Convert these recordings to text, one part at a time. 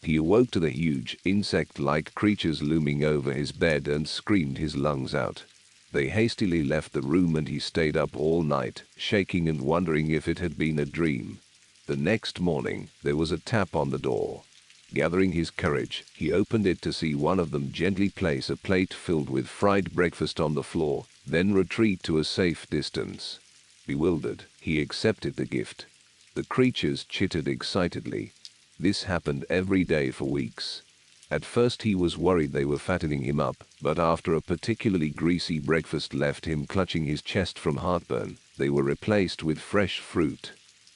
He awoke to the huge, insect-like creatures looming over his bed and screamed his lungs out. They hastily left the room and he stayed up all night, shaking and wondering if it had been a dream. The next morning, there was a tap on the door. Gathering his courage, he opened it to see one of them gently place a plate filled with fried breakfast on the floor, then retreat to a safe distance. Bewildered, he accepted the gift. The creatures chittered excitedly. This happened every day for weeks. At first he was worried they were fattening him up, but after a particularly greasy breakfast left him clutching his chest from heartburn, they were replaced with fresh fruit.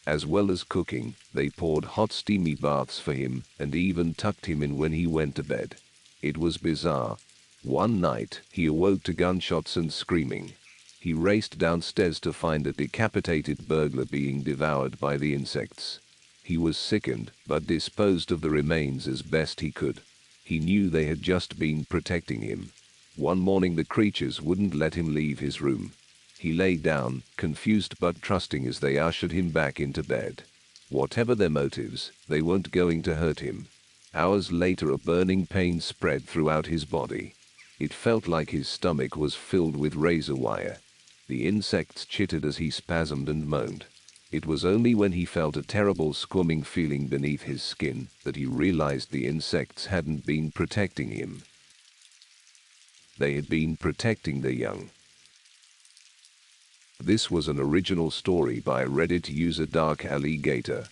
As well as cooking, they poured hot steamy baths for him and even tucked him in when he went to bed. It was bizarre. One night, he awoke to gunshots and screaming. He raced downstairs to find a decapitated burglar being devoured by the insects. He was sickened, but disposed of the remains as best he could. He knew they had just been protecting him. One morning the creatures wouldn't let him leave his room. He lay down, confused but trusting as they ushered him back into bed. Whatever their motives, they weren't going to hurt him. Hours later a burning pain spread throughout his body. It felt like his stomach was filled with razor wire. The insects chittered as he spasmed and moaned. It was only when he felt a terrible squirming feeling beneath his skin that he realized the insects hadn't been protecting him. They had been protecting the young. This was an original story by Reddit user DarkAlliGator.